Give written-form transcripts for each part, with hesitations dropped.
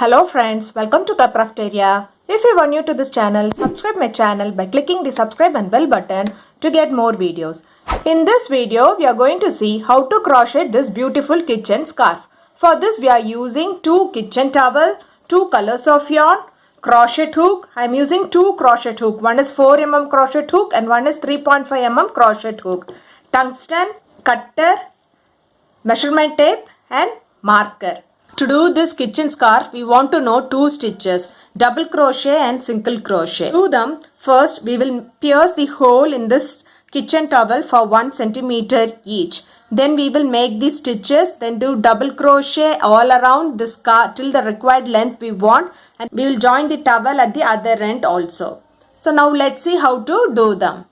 Hello friends, welcome to Craftarea. If you are new to this channel, subscribe my channel by clicking the subscribe and bell button to get more videos. In this video, we are going to see how to crochet this beautiful kitchen scarf. For this, we are using 2 kitchen towel, 2 colors of yarn, crochet hook. I am using 2 crochet hook. One is 4 mm crochet hook and one is 3.5 mm crochet hook. Tungsten, cutter, measurement tape and marker. To do this kitchen scarf, we want to know 2 stitches, double crochet and single crochet. To do them, first we will pierce the hole in this kitchen towel for 1 centimeter each. Then we will make the stitches, then do double crochet all around the scarf till the required length we want, and we will join the towel at the other end also. So now let's see how to do them.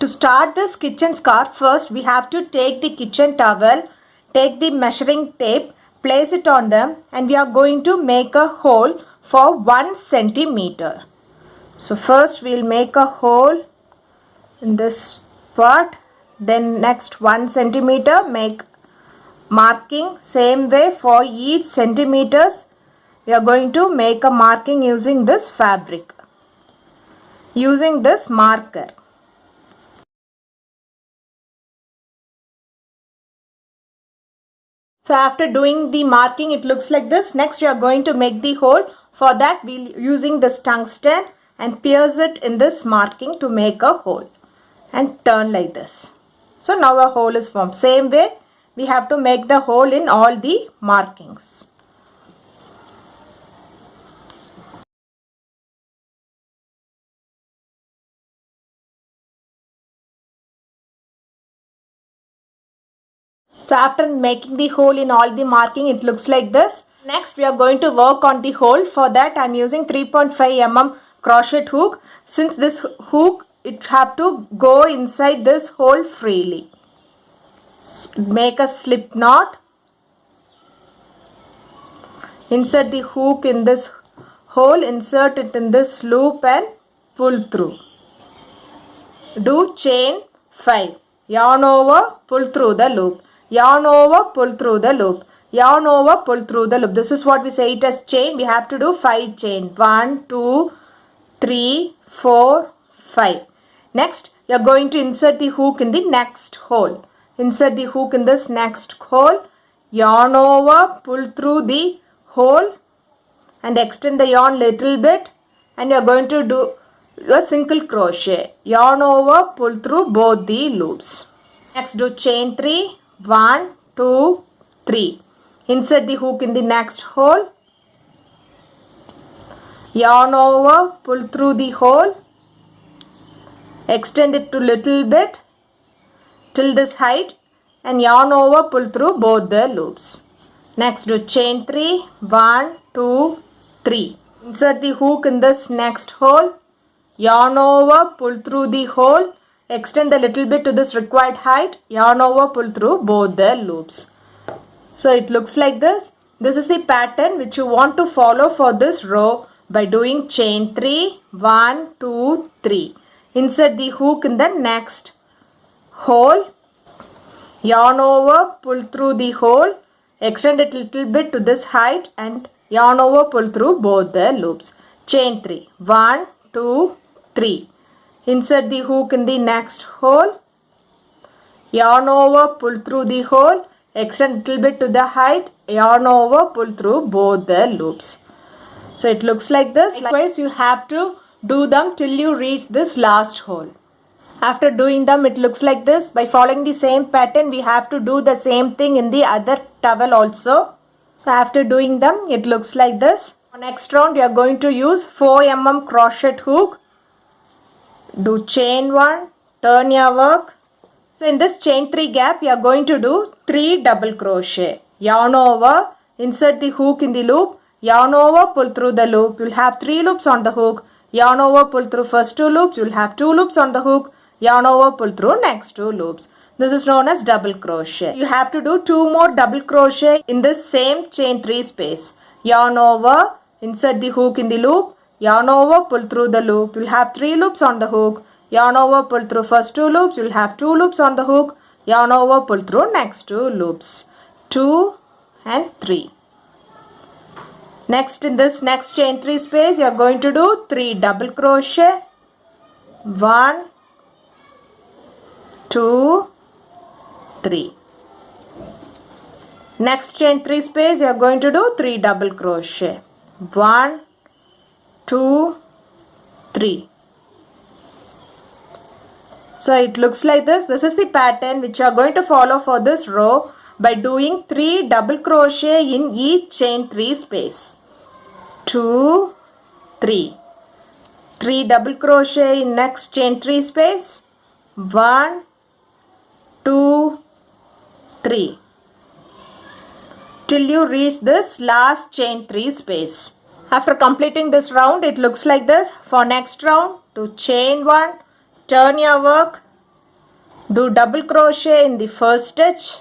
To start this kitchen scarf, first we have to take the kitchen towel, take the measuring tape, place it on them, and we are going to make a hole for 1 centimeter. So first we will make a hole in this part, then next 1 centimeter make marking. Same way for each centimeters we are going to make a marking using this fabric, using this marker. So after doing the marking, it looks like this. Next we are going to make the hole. For that we will using this tungsten and pierce it in this marking to make a hole and turn like this. So now a hole is formed. Same way we have to make the hole in all the markings. So after making the hole in all the marking, it looks like this. Next we are going to work on the hole. For that I am using 3.5 mm crochet hook. Since this hook, it have to go inside this hole freely. Make a slip knot. Insert the hook in this hole, insert it in this loop and pull through. Do chain 5. Yarn over, pull through the loop. Yarn over, pull through the loop. Yarn over, pull through the loop. This is what we say it as chain. We have to do 5 chain. 1, 2, 3, 4, 5. Next, you are going to insert the hook in the next hole. Insert the hook in this next hole. Yarn over, pull through the hole and extend the yarn little bit, and you are going to do a single crochet. Yarn over, pull through both the loops. Next, do chain 3. 1, 2, 3. Insert the hook in the next hole. Yarn over, pull through the hole. Extend it to little bit till this height and yarn over, pull through both the loops. Next do chain 3. 1, 2, 3. Insert the hook in this next hole. Yarn over, pull through the hole. Extend a little bit to this required height. Yarn over, pull through both the loops. So it looks like this. This is the pattern which you want to follow for this row by doing chain 3. 1, 2, 3. Insert the hook in the next hole. Yarn over, pull through the hole. Extend it a little bit to this height and yarn over, pull through both the loops. Chain 3. 1, 2, 3. Insert the hook in the next hole. Yarn over, pull through the hole. Extend a little bit to the height. Yarn over, pull through both the loops. So it looks like this. Likewise, you have to do them till you reach this last hole. After doing them, it looks like this. By following the same pattern, we have to do the same thing in the other towel also. So after doing them, it looks like this. For next round, we are going to use 4 mm crochet hook. Do chain 1, turn your work. So in this chain 3 gap, we are going to do 3 double crochet. Yarn over, insert the hook in the loop. Yarn over, pull through the loop. You will have 3 loops on the hook. Yarn over, pull through first 2 loops. You will have 2 loops on the hook. Yarn over, pull through next 2 loops. This is known as double crochet. You have to do 2 more double crochet in this same chain 3 space. Yarn over, insert the hook in the loop. Yarn over, pull through the loop. You will have 3 loops on the hook. Yarn over, pull through first 2 loops. You will have 2 loops on the hook. Yarn over, pull through next 2 loops. 2 and 3. Next, in this next chain 3 space, you are going to do 3 double crochet, 1, 2, 3. Next chain 3 space, you are going to do 3 double crochet, 1, 2, 3. So it looks like this. This is the pattern which you are going to follow for this row by doing 3 double crochet in each chain 3 space. 2, 3. 3 double crochet in next chain 3 space. 1, 2, 3. Till you reach this last chain 3 space. After completing this round, it looks like this. For next round, do chain 1, turn your work, do double crochet in the first stitch,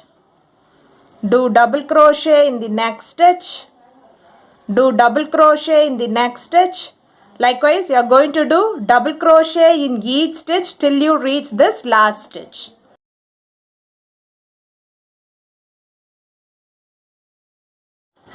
do double crochet in the next stitch, do double crochet in the next stitch. Likewise, you are going to do double crochet in each stitch till you reach this last stitch.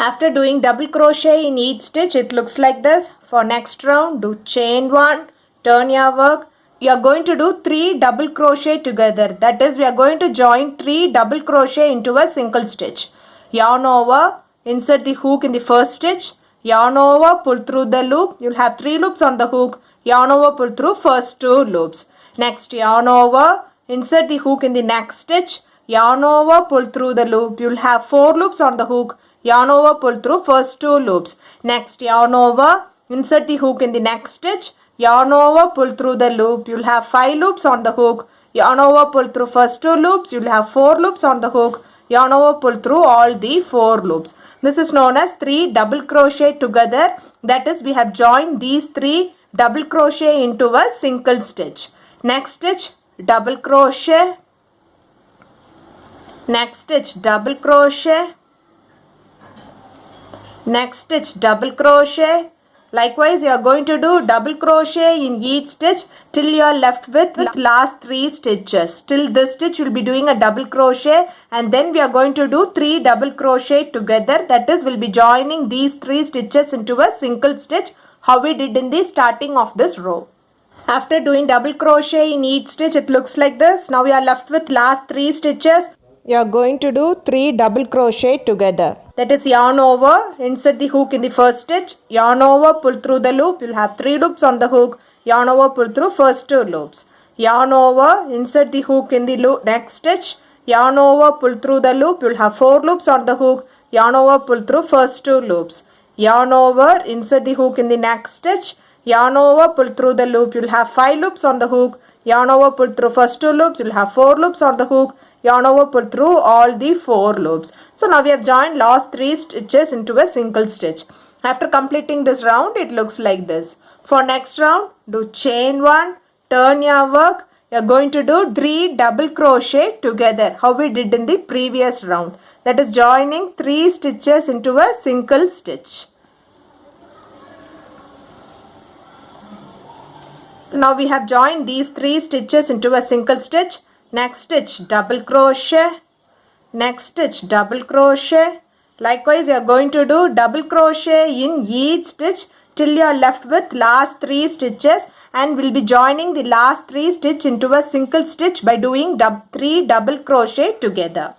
After doing double crochet in each stitch, it looks like this. For next round, do chain 1, turn your work. You are going to do 3 double crochet together. That is, we are going to join 3 double crochet into a single stitch. Yarn over, insert the hook in the first stitch. Yarn over, pull through the loop. You will have 3 loops on the hook. Yarn over, pull through first 2 loops. Next, yarn over, insert the hook in the next stitch. Yarn over, pull through the loop. You will have 4 loops on the hook. Yarn over, pull through first 2 loops. Next, yarn over, insert the hook in the next stitch. Yarn over, pull through the loop. You will have 5 loops on the hook. Yarn over, pull through first 2 loops. You will have 4 loops on the hook. Yarn over, pull through all the 4 loops. This is known as 3 double crochet together. That is, we have joined these 3 double crochet into a single stitch. Next stitch, double crochet. Next stitch, double crochet. Next stitch, double crochet. Likewise, you are going to do double crochet in each stitch till you are left with last 3 stitches. Till this stitch, you will be doing a double crochet, and then we are going to do 3 double crochet together. That is, we will be joining these 3 stitches into a single stitch, how we did in the starting of this row. After doing double crochet in each stitch, it looks like this. Now we are left with last 3 stitches. You are going to do 3 double crochet together. That is, yarn over, insert the hook in the first stitch, yarn over, pull through the loop. You will have 3 loops on the hook. Yarn over, pull through first 2 loops. Yarn over, insert the hook in the next stitch, yarn over, pull through the loop. You will have 4 loops on the hook. Yarn over, pull through first 2 loops. Yarn over, insert the hook in the next stitch, yarn over, pull through the loop. You will have 5 loops on the hook. Yarn over, pull through first 2 loops. You will have 4 loops on the hook. Yarn over, pull through all the 4 loops. So now we have joined last 3 stitches into a single stitch. After completing this round, it looks like this. For next round, do chain 1, turn your work. You are going to do 3 double crochet together, how we did in the previous round. That is, joining 3 stitches into a single stitch. So now we have joined these 3 stitches into a single stitch. Next stitch, double crochet. Next stitch, double crochet. Likewise, you are going to do double crochet in each stitch till you are left with last 3 stitches, and will be joining the last 3 stitch into a single stitch by doing 3 double crochet together,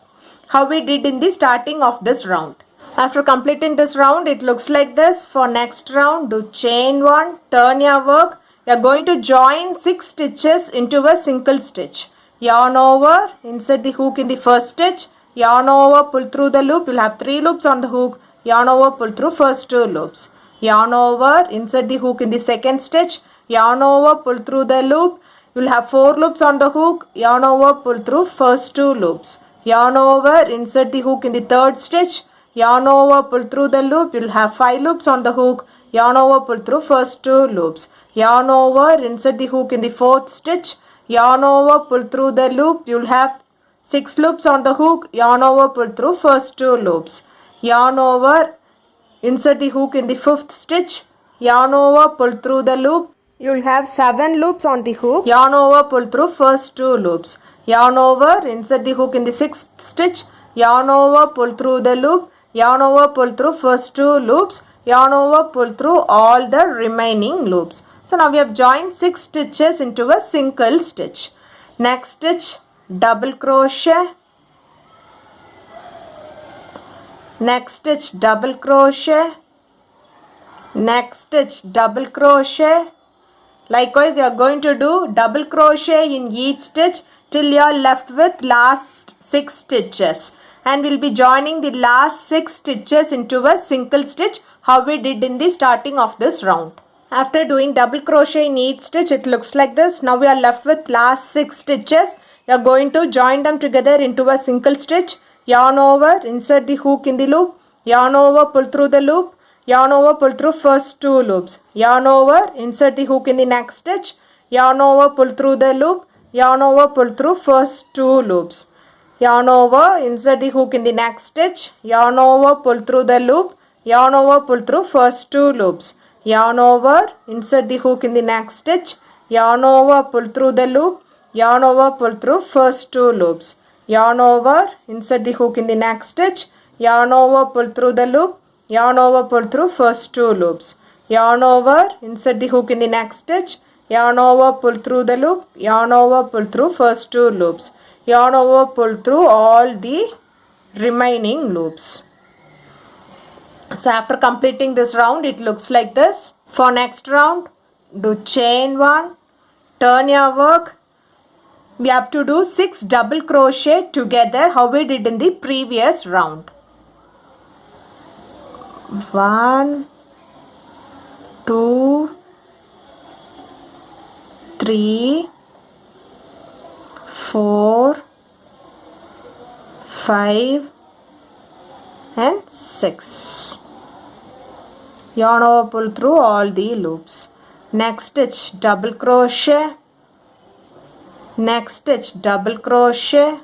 how we did in the starting of this round. After completing this round, it looks like this. For next round, do chain 1, turn your work. You are going to join 6 stitches into a single stitch. Yarn over, insert the hook in the first stitch, yarn over, pull through the loop. You will have 3 loops on the hook. Yarn over, pull through first 2 loops. Yarn over, insert the hook in the second stitch, yarn over, pull through the loop. You will have 4 loops on the hook. Yarn over, pull through first 2 loops. Yarn over, insert the hook in the third stitch, yarn over, pull through the loop. You will have 5 loops on the hook. Yarn over, pull through first 2 loops. Yarn over, insert the hook in the fourth stitch, yarn over, pull through the loop. You will have 6 loops on the hook. Yarn over, pull through first 2 loops. Yarn over, insert the hook in the fifth stitch, yarn over, pull through the loop. You will have 7 loops on the hook. Yarn over, pull through first 2 loops. Yarn over, insert the hook in the sixth stitch, yarn over, pull through the loop. Yarn over, pull through first 2 loops. yarn over, pull through all the remaining loops. So now we have joined 6 stitches into a single stitch. Next stitch, double crochet. Next stitch, double crochet. Next stitch, double crochet. Likewise, you are going to do double crochet in each stitch till you are left with last 6 stitches. And we will be joining the last 6 stitches into a single stitch, how we did in the starting of this round. After doing double crochet in each stitch, it looks like this. Now we are left with last 6 stitches. You are going to join them together into a single stitch. Yarn over, insert the hook in the loop. Yarn over, pull through the loop. Yarn over, pull through first 2 loops. Yarn over, insert the hook in the next stitch. Yarn over, pull through the loop. Yarn over, pull through first 2 loops. Yarn over, insert the hook in the next stitch. Yarn over, pull through the loop. Yarn over, pull through first 2 loops. Yarn over, insert the hook in the next stitch. Yarn over, pull through the loop. Yarn over, pull through first 2 loops. Yarn over, insert the hook in the next stitch. Yarn over, pull through the loop. Yarn over, pull through first 2 loops. Yarn over, insert the hook in the next stitch. Yarn over, pull through the loop. Yarn over, pull through first 2 loops. Yarn over, pull through all the remaining loops. So after completing this round, it looks like this. For next round, do chain 1, turn your work. We have to do 6 double crochet together, how we did in the previous round. 1, 2, 3, 4, 5 and 6. Yarn over, pull through all the loops. Next stitch, double crochet. Next stitch, double crochet.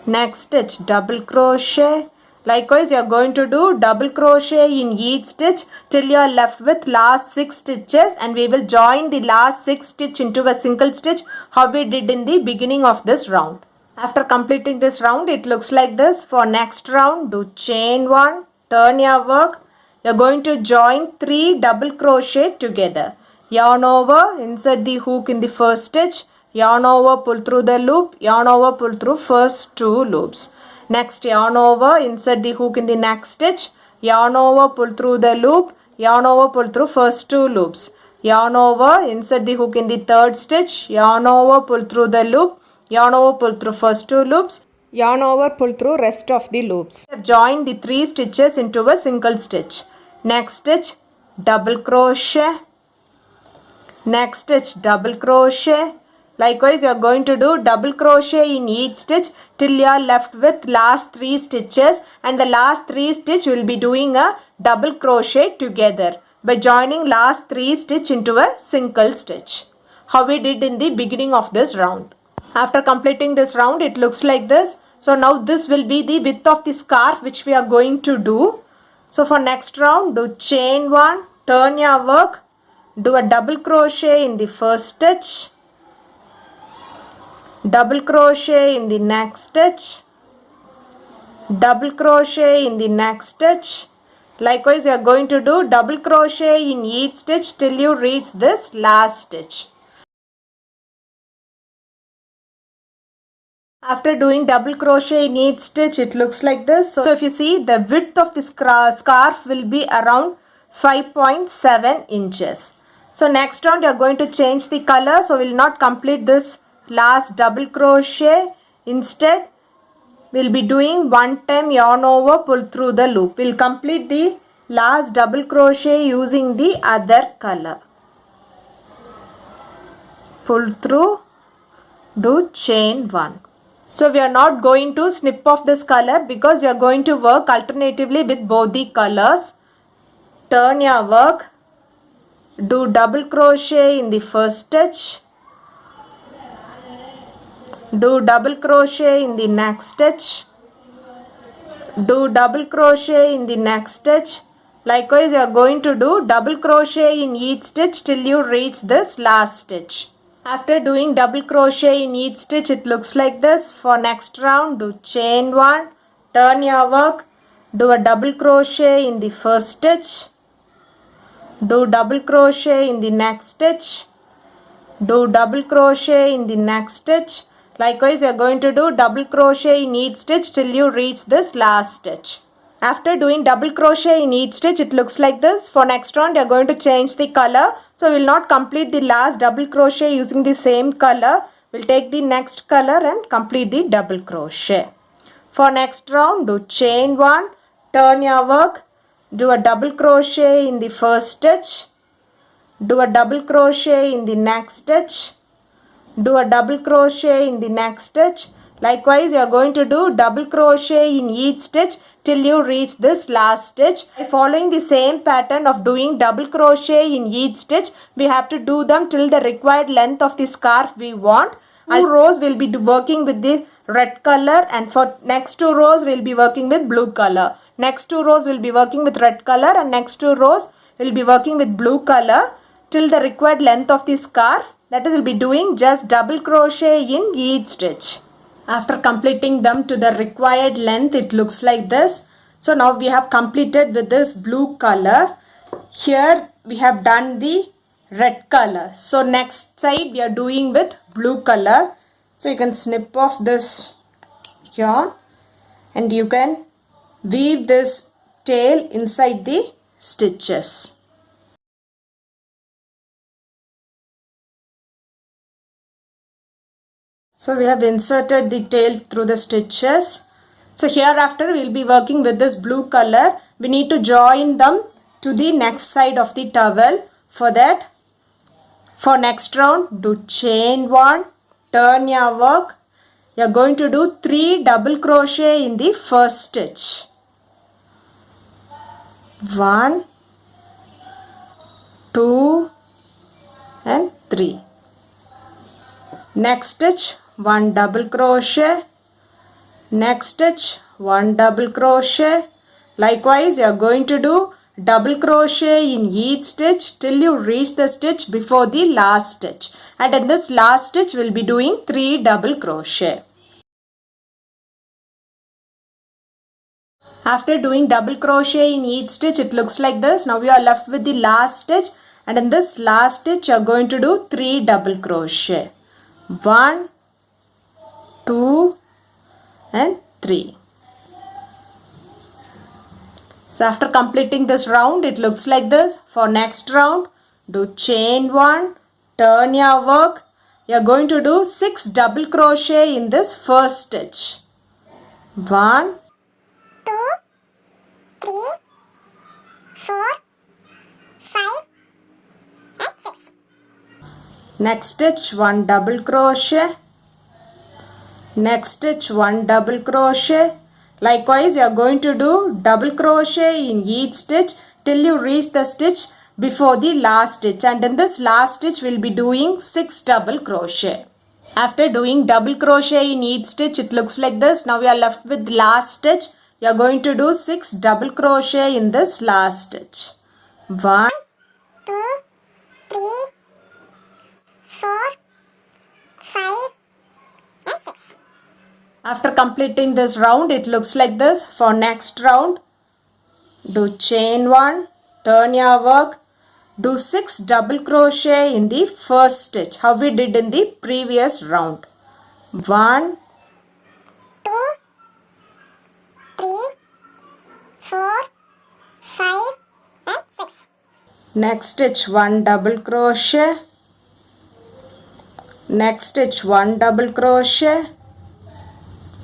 Next stitch, double crochet. Likewise, you are going to do double crochet in each stitch till you are left with last 6 stitches, and we will join the last 6 stitch into a single stitch, how we did in the beginning of this round. After completing this round, it looks like this. For next round, do chain 1, turn your work. You are going to join 3 double crochet together. Yarn over, insert the hook in the first stitch. Yarn over, pull through the loop. Yarn over, pull through first 2 loops. Next, yarn over, insert the hook in the next stitch. Yarn over, pull through the loop. Yarn over, pull through first 2 loops. Yarn over, insert the hook in the third stitch. Yarn over, pull through the loop. Yarn over, pull through first 2 loops. Yarn over, pull through rest of the loops. Join the 3 stitches into a single stitch. Next stitch, double crochet. Next stitch, double crochet. Likewise, you are going to do double crochet in each stitch till you are left with last 3 stitches, and the last 3 stitch will be doing a double crochet together by joining last 3 stitch into a single stitch, how we did in the beginning of this round. After completing this round, it looks like this. So now this will be the width of the scarf which we are going to do. So for next round, do chain 1, turn your work, do a double crochet in the first stitch, double crochet in the next stitch, double crochet in the next stitch. Likewise, you are going to do double crochet in each stitch till you reach this last stitch. After doing double crochet in each stitch, it looks like this. So if you see, the width of the scarf will be around 5.7 inches. So next round, you are going to change the color. So we will not complete this last double crochet. Instead, we will be doing 1 time yarn over, pull through the loop. We will complete the last double crochet using the other color. Pull through, do chain 1. So we are not going to snip off this color because we are going to work alternatively with both the colors. Turn your work, do double crochet in the first stitch, do double crochet in the next stitch, do double crochet in the next stitch. Likewise, you are going to do double crochet in each stitch till you reach this last stitch. After doing double crochet in each stitch, it looks like this. For next round, do chain 1, turn your work, do a double crochet in the first stitch, do double crochet in the next stitch, do double crochet in the next stitch. Likewise, you are going to do double crochet in each stitch till you reach this last stitch. After doing double crochet in each stitch, it looks like this. For next round, you are going to change the color. So, we will not complete the last double crochet using the same color. We will take the next color and complete the double crochet. For next round, do chain 1, turn your work, do a double crochet in the first stitch, do a double crochet in the next stitch, do a double crochet in the next stitch. Likewise, you are going to do double crochet in each stitch till you reach this last stitch. By following the same pattern of doing double crochet in each stitch, we have to do them till the required length of the scarf we want. 2 rows will be working with the red color, and for next 2 rows we will be working with blue color. Next 2 rows will be working with red color, and next 2 rows will be working with blue color till the required length of the scarf. That is, we'll be doing just double crochet in each stitch. After completing them to the required length, it looks like this. So now we have completed with this blue color. Here we have done the red color. So next side we are doing with blue color. So you can snip off this yarn and you can weave this tail inside the stitches. So we have inserted the tail through the stitches. So hereafter we will be working with this blue color. We need to join them to the next side of the towel. For that, for next round, do chain 1, turn your work. You are going to do 3 double crochet in the first stitch. 1, 2 and 3. Next stitch, 1 double crochet. Next stitch, 1 double crochet. Likewise, you are going to do double crochet in each stitch till you reach the stitch before the last stitch. And in this last stitch, we will be doing 3 double crochet. After doing double crochet in each stitch, it looks like this. Now we are left with the last stitch, and in this last stitch, you are going to do 3 double crochet. 1, 2 and 3. So after completing this round, it looks like this. For next round, do chain 1, turn your work. You are going to do 6 double crochet in this first stitch. 1, 2, 3, 4, 5 and 6. Next stitch, 1 double crochet. Next stitch, 1 double crochet. Likewise, you are going to do double crochet in each stitch till you reach the stitch before the last stitch, and in this last stitch we will be doing 6 double crochet. After doing double crochet in each stitch, it looks like this. Now we are left with last stitch. You are going to do 6 double crochet in this last stitch. 1, 2, 3, 4, 5 and 6. After completing this round, it looks like this. For next round, do chain 1, turn your work, do 6 double crochet in the first stitch, how we did in the previous round. 1, 2, 3, 4, 5 and 6. Next stitch, 1 double crochet. Next stitch, 1 double crochet.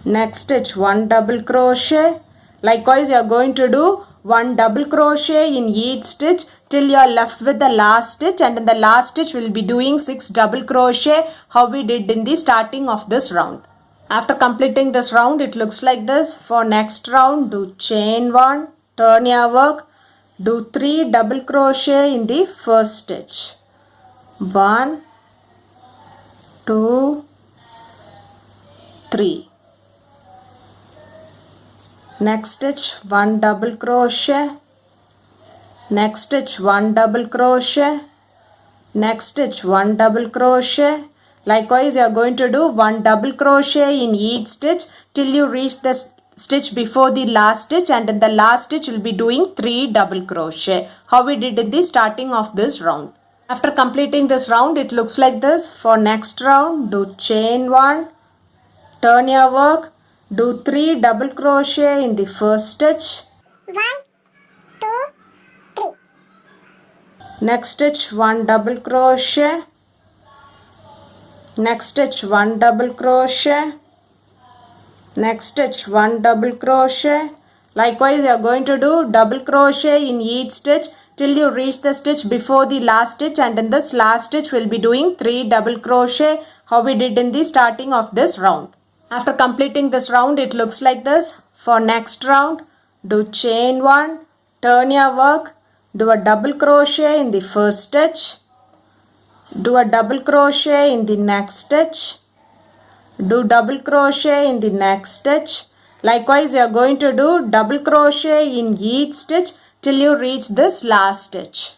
Next stitch, 1 double crochet. Likewise, you are going to do 1 double crochet in each stitch till you are left with the last stitch, and in the last stitch we will be doing 6 double crochet how we did in the starting of this round. After completing this round, it looks like this. For next round, do chain 1, turn your work, do 3 double crochet in the first stitch. 1, 2, 3. Next stitch, 1 double crochet. Next stitch, 1 double crochet. Next stitch, 1 double crochet. Likewise, you are going to do 1 double crochet in each stitch till you reach the stitch before the last stitch, and in the last stitch we'll be doing 3 double crochet, how we did in the starting of this round. After completing this round, it looks like this. For next round, do chain 1, turn your work, do 3 double crochet in the first stitch. 1, 2, 3. Next stitch 1 double crochet. Next stitch 1 double crochet. Next stitch 1 double crochet. Likewise, you are going to do double crochet in each stitch till you reach the stitch before the last stitch, and in this last stitch we'll be doing 3 double crochet, how we did in the starting of this round. After completing this round, it looks like this. For next round, do chain 1, turn your work, do a double crochet in the first stitch, do a double crochet in the next stitch, do double crochet in the next stitch. Likewise, you are going to do double crochet in each stitch till you reach this last stitch.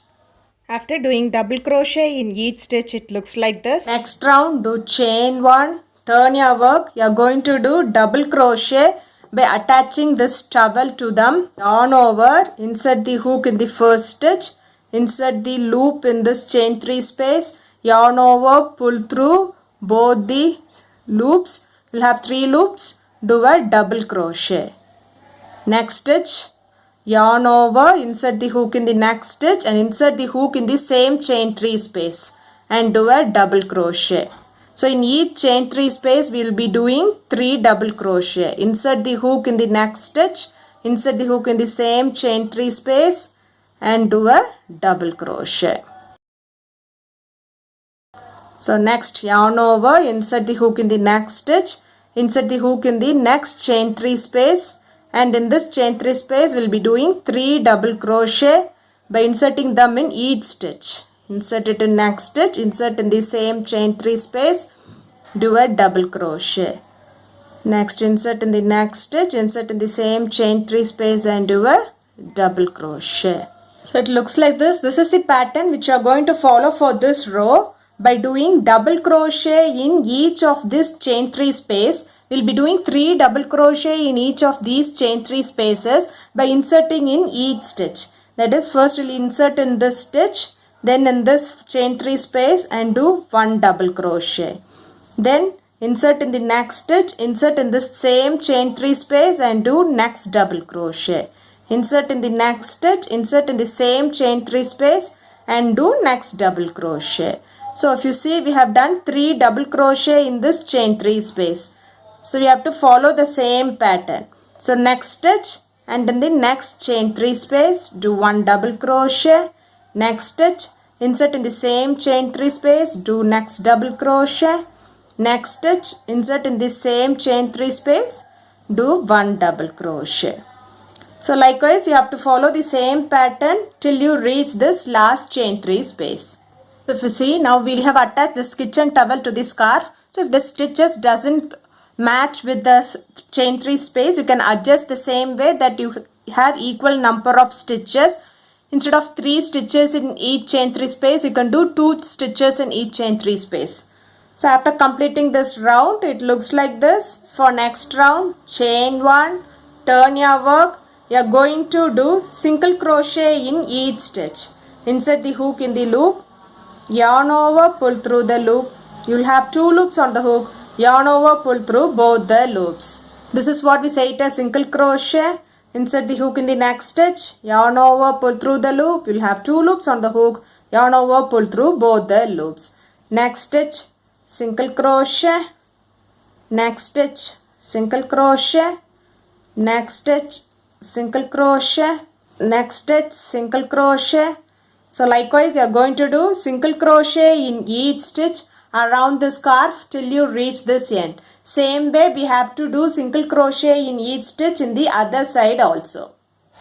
After doing double crochet in each stitch, it looks like this. Next round, do chain 1, turn your work. You are going to do double crochet by attaching this towel to them. Yarn over, insert the hook in the first stitch, insert the loop in this chain 3 space, yarn over, pull through both the loops. We'll have 3 loops, do a double crochet. Next stitch, yarn over, insert the hook in the next stitch and insert the hook in the same chain 3 space and do a double crochet. So in each chain 3 space we will be doing 3 double crochet. Insert the hook in the next stitch, insert the hook in the same chain 3 space and do a double crochet. So next, yarn over, insert the hook in the next stitch, insert the hook in the next chain 3 space, and in this chain 3 space we'll be doing 3 double crochet by inserting them in each stitch. Insert it in next stitch, insert in the same chain 3 space, do a double crochet. Next, insert in the next stitch, insert in the same chain 3 space and do a double crochet. So it looks like this. This is the pattern which you are going to follow for this row. By doing double crochet in each of this chain 3 space, we'll be doing 3 double crochet in each of these chain 3 spaces by inserting in each stitch. That is, first we'll insert in this stitch, then in this chain 3 space and do 1 double crochet. Then insert in the next stitch, insert in this same chain 3 space and do next double crochet. Insert in the next stitch, insert in the same chain 3 space and do next double crochet. So if you see, we have done 3 double crochet in this chain 3 space. So you have to follow the same pattern. So next stitch and in the next chain 3 space do 1 double crochet. Next stitch, insert in the same chain 3 space, do next double crochet. Next stitch, insert in the same chain 3 space, do 1 double crochet. So likewise, you have to follow the same pattern till you reach this last chain 3 space. So if you see, now we have attached this kitchen towel to the scarf. So if the stitches doesn't match with the chain 3 space, you can adjust the same way that you have equal number of stitches. Instead of 3 stitches in each chain 3 space, you can do 2 stitches in each chain 3 space. So after completing this round, it looks like this. For next round, chain 1, turn your work. You are going to do single crochet in each stitch. Insert the hook in the loop, yarn over, pull through the loop. You will have 2 loops on the hook, yarn over, pull through both the loops. This is what we say it as single crochet. Insert the hook in the next stitch, yarn over, pull through the loop. You will have 2 loops on the hook, yarn over, pull through both the loops. Next stitch, single crochet. Next stitch, single crochet. Next stitch, single crochet. Next stitch, single crochet. So likewise, you are going to do single crochet in each stitch around the scarf till you reach this end. Same way, we have to do single crochet in each stitch in the other side also.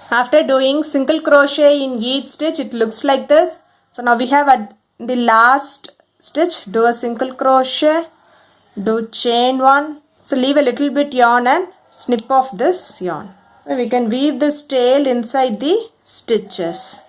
After doing single crochet in each stitch, it looks like this. So now we have at the last stitch, do a single crochet, do chain 1. So leave a little bit yarn and snip off this yarn. So we can weave this tail inside the stitches.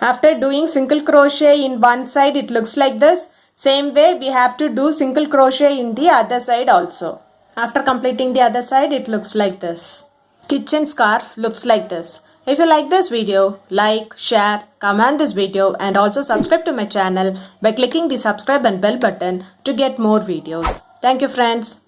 After doing single crochet in one side, it looks like this. Same way, we have to do single crochet in the other side also. After completing the other side, it looks like this. Kitchen scarf looks like this. If you like this video, like, share, comment this video and also subscribe to my channel by clicking the subscribe and bell button to get more videos. Thank you friends.